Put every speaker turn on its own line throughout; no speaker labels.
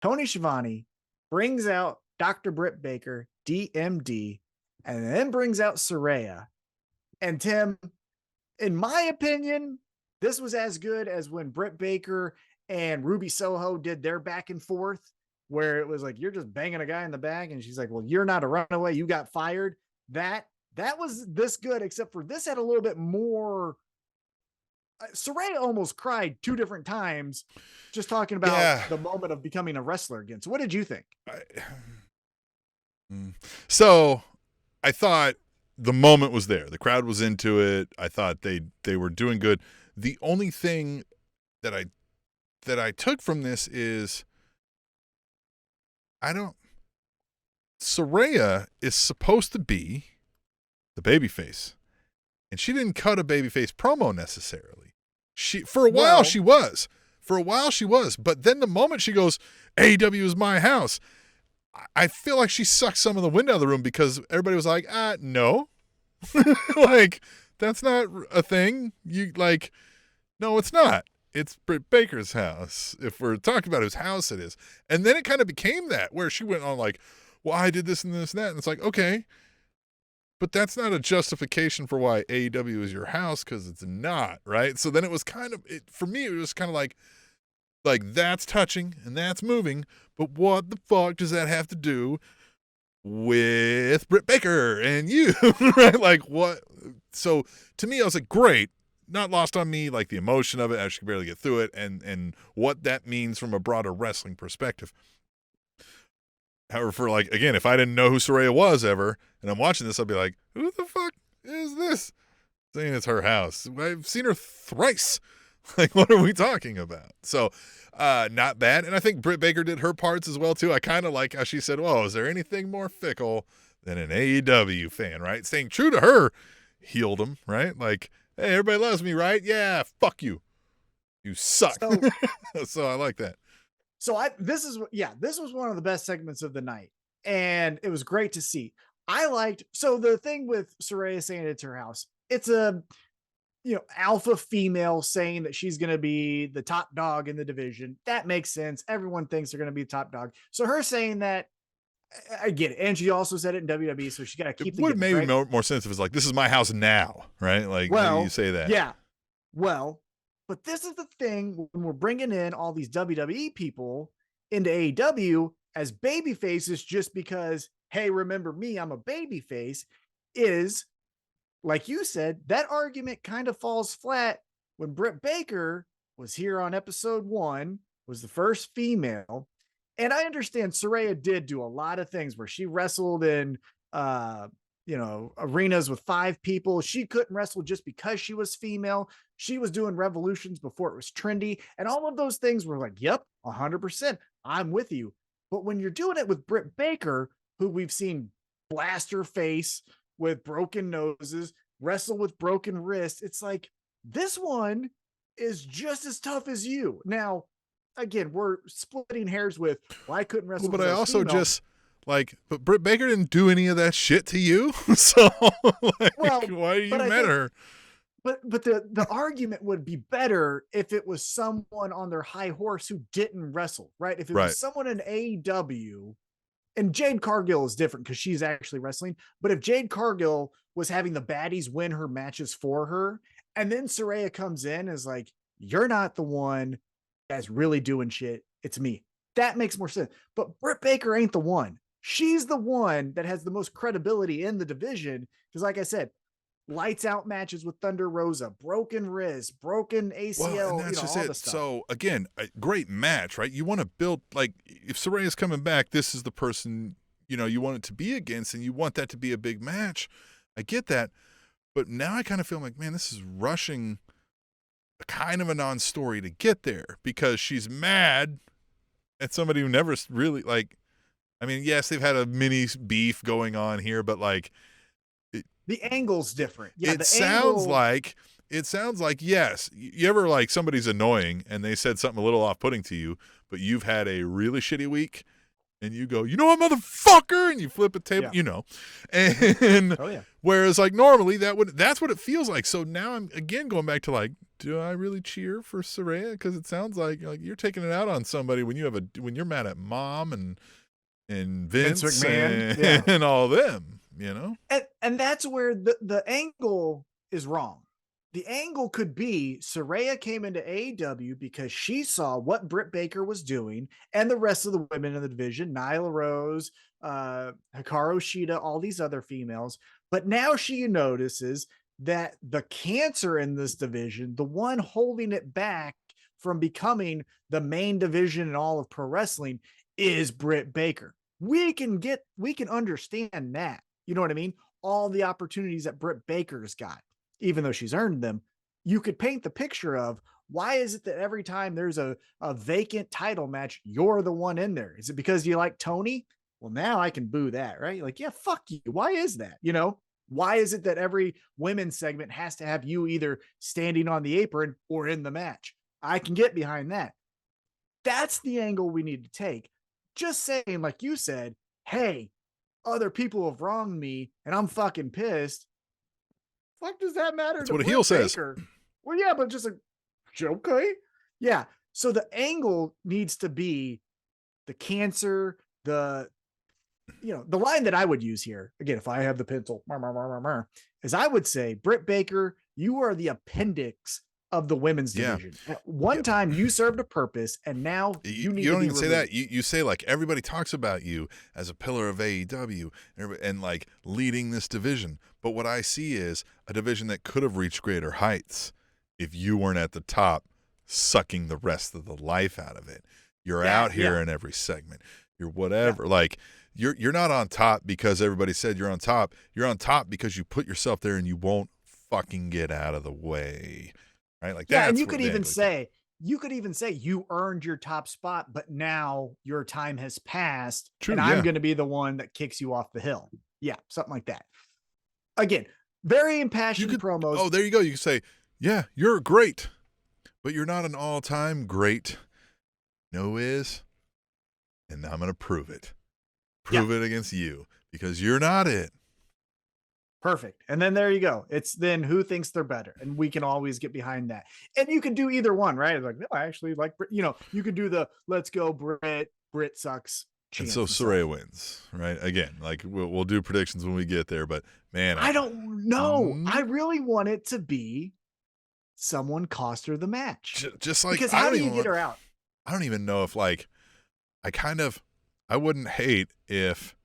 Tony Schiavone brings out Dr. Britt Baker, DMD, and then brings out Saraya. And Tim, in my opinion, this was as good as when Britt Baker and Ruby Soho did their back and forth, where it was like, you're just banging a guy in the back. And she's like, well, you're not a runaway. You got fired. That was this good, except for this had a little bit more. Saraya almost cried 2 different times just talking about the moment of becoming a wrestler again. So what did you think?
So I thought the moment was there. The crowd was into it. I thought they were doing good. The only thing that I took from this is Saraya is supposed to be the babyface, and she didn't cut a babyface promo necessarily. For a while she was, but then the moment she goes, AEW is my house, I feel like she sucked some of the wind out of the room because everybody was like, no, like that's not a thing. No, it's not. It's Britt Baker's house. If we're talking about whose house it is. And then it kind of became that where she went on like, well, I did this and this and that. And it's like, okay, but that's not a justification for why AEW is your house, because it's not, right? So then it was kind of, for me, it was kind of like that's touching and that's moving, but what the fuck does that have to do with Britt Baker and you, right? Like what? So to me, I was like, great. Not lost on me, like the emotion of it, I could barely get through it, and what that means from a broader wrestling perspective. However, for like, again, if I didn't know who Saraya was ever, and I'm watching this, I'd be like, who the fuck is this? Saying it's her house. I've seen her thrice. Like, what are we talking about? So, not bad. And I think Britt Baker did her parts as well, too. I kind of like how she said, whoa, is there anything more fickle than an AEW fan, right? Staying true to her healed him, right? Like, hey, everybody loves me, right? Yeah, fuck you. You suck. So I like that.
So this was one of the best segments of the night, and it was great to see. So the thing with Saraya saying it's her house, it's a, alpha female saying that she's going to be the top dog in the division. That makes sense. Everyone thinks they're going to be the top dog. So her saying that, I get it. And she also said it in WWE, so she got to keep
it would maybe more sense if it's like, this is my house now, right? Like, maybe you say that.
Yeah. Well, but this is the thing when we're bringing in all these WWE people into AEW as baby faces just because, hey, remember me, I'm a baby face, is, like you said, that argument kind of falls flat when Britt Baker was here on episode 1, was the first female. And I understand Saraya did do a lot of things where she wrestled in, arenas with 5 people. She couldn't wrestle just because she was female. She was doing revolutions before it was trendy. And all of those things were like, yep, 100%. I'm with you. But when you're doing it with Britt Baker, who we've seen blast her face with broken noses, wrestle with broken wrists, it's like, this one is just as tough as you. Now, again, we're splitting hairs with, well, I couldn't wrestle.
But I also female. Just like, but Britt Baker didn't do any of that shit to you. So like, why are you mad at her?
But the argument would be better if it was someone on their high horse who didn't wrestle, right? If it was someone in AEW, and Jade Cargill is different because she's actually wrestling, but if Jade Cargill was having the baddies win her matches for her, and then Saraya comes in and is like, you're not the one that's really doing shit, it's me. That makes more sense. But Britt Baker ain't the one. She's the one that has the most credibility in the division. Because like I said, lights out matches with Thunder Rosa, broken wrist, broken ACL,
well, and that's just it. So again, a great match, right? You want to build, like, if Saraya's coming back, this is the person, you want it to be against, and you want that to be a big match. I get that. But now I kind of feel like, man, this is rushing a kind of a non-story to get there, because she's mad at somebody who never really, like, I mean, yes, they've had a mini beef going on here, but like,
the angle's different. Yeah,
it sounds like, yes, you ever like somebody's annoying and they said something a little off-putting to you, but you've had a really shitty week and you go, what, motherfucker? And you flip a table, and whereas like normally that's what it feels like. So now I'm again going back to like, do I really cheer for Saraya? Because it sounds like you're taking it out on somebody when you're mad at Mom and Vince
McMahon,
and all them, you know?
And that's where the angle is wrong. The angle could be Saraya came into AEW because she saw what Britt Baker was doing and the rest of the women in the division, Nyla Rose, Hikaru Shida, all these other females. But now she notices that the cancer in this division, the one holding it back from becoming the main division in all of pro wrestling, is Britt Baker. We can understand that. You know what I mean? All the opportunities that Britt Baker's got, even though she's earned them. You could paint the picture of why is it that every time there's a vacant title match, you're the one in there? Is it because you like Tony? Well, now I can boo that, right? Like, yeah, fuck you. Why is that? You know, why is it that every women's segment has to have you either standing on the apron or in the match? I can get behind that. That's the angle we need to take. Just saying, like you said, hey, other people have wronged me and I'm fucking pissed. Fuck does that matter?
That's what a heel says.
Well, yeah, but just okay. Yeah. So the angle needs to be the cancer, the line that I would use here, again, if I have the pencil, is I would say, Britt Baker, you are the appendix of the women's division. At one time you served a purpose, and now you need to
don't
be
even
removed.
say that. You say, like, everybody talks about you as a pillar of AEW and like leading this division. But what I see is a division that could have reached greater heights if you weren't at the top sucking the rest of the life out of it. You're out here in every segment. You're whatever. Like, you're not on top because everybody said you're on top. You're on top because you put yourself there and you won't fucking get out of the way. Right? Like,
and you could even say you earned your top spot, but now your time has passed.
True,
and I'm going to be the one that kicks you off the hill. Yeah, something like that. Again, very impassioned promos.
Oh, there you go. You can say, yeah, you're great, but you're not an all-time great. No is, and I'm going to prove it. Prove it against you because you're not it.
Perfect. And then there you go. It's then who thinks they're better. And we can always get behind that. And you can do either one, right? Like, no, I actually like Britt. You know, you could do the let's go Britt. Britt sucks.
And so Saraya wins, right? Again, like we'll do predictions when we get there, but man,
I don't know. I really want it to be someone cost her the match.
Just like,
because how do you get her out?
I don't even know if, like, I wouldn't hate if,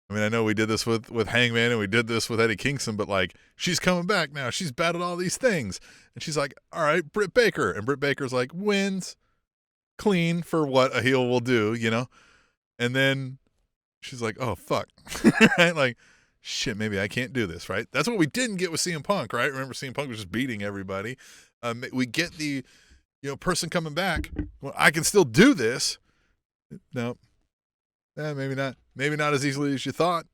I mean, I know we did this with Hangman and we did this with Eddie Kingston, but like, she's coming back now. She's battled all these things. And she's like, all right, Britt Baker. And Britt Baker's like, wins clean for what a heel will do, you know? And then she's like, oh, fuck. Right? Like, shit, maybe I can't do this, right? That's what we didn't get with CM Punk, right? Remember, CM Punk was just beating everybody. We get the, person coming back. Well, I can still do this. No. Maybe not. Maybe not as easily as you thought.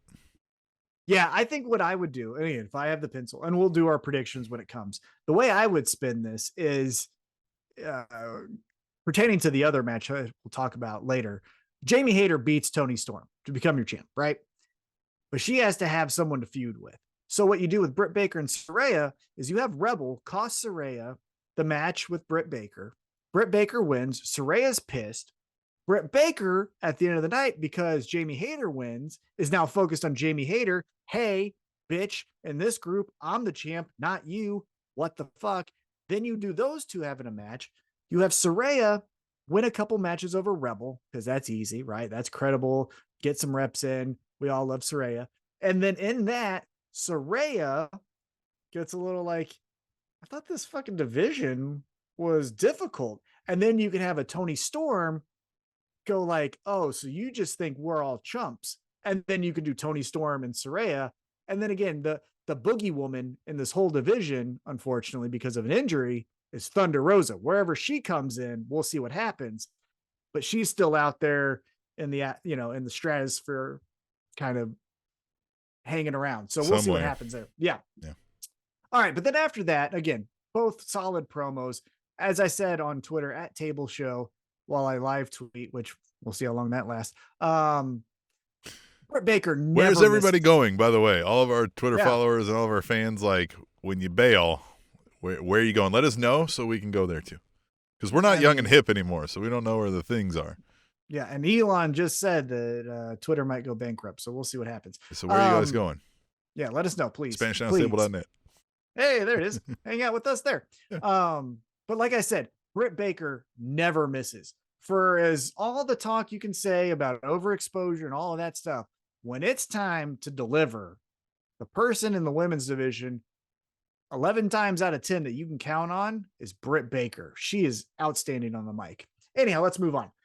Yeah, I think what I would do, again, if I have the pencil, and we'll do our predictions when it comes, the way I would spin this is pertaining to the other match we'll talk about later. Jamie Hayter beats Toni Storm to become your champ, right? But she has to have someone to feud with. So what you do with Britt Baker and Saraya is you have Rebel cost Saraya the match with Britt Baker. Britt Baker wins. Saraya's pissed. Britt Baker, at the end of the night, because Jamie Hayter wins, is now focused on Jamie Hayter. Hey, bitch, in this group, I'm the champ, not you. What the fuck? Then you do those two having a match. You have Saraya win a couple matches over Rebel, because that's easy, right? That's credible. Get some reps in. We all love Saraya. And then in that, Saraya gets a little like, I thought this fucking division was difficult. And then you can have a Toni Storm go like, oh, so you just think we're all chumps. And then you can do Toni Storm and Saraya. And then again, the boogie woman in this whole division, unfortunately, because of an injury, is Thunder Rosa. Wherever she comes in, we'll see what happens. But she's still out there in the, in the stratosphere, kind of hanging around. So we'll see what happens there. Yeah. All right. But then after that, again, both solid promos. As I said on Twitter at Table Show, while I live tweet, which we'll see how long that lasts. Britt Baker never
Where's everybody going, by the way? All of our Twitter followers and all of our fans, like, when you bail, Where are you going? Let us know so we can go there too. Because we're not young and hip anymore, so we don't know where the things are.
Yeah, and Elon just said that Twitter might go bankrupt, so we'll see what happens.
So where are you guys going?
Yeah, let us know, please.
SpanishUnstable.net.
Hey, there it is. Hang out with us there. But like I said, Britt Baker never misses. For as all the talk you can say about overexposure and all of that stuff, when it's time to deliver, the person in the women's division 11 times out of 10 that you can count on is Britt Baker. She is outstanding on the mic. Anyhow, let's move on.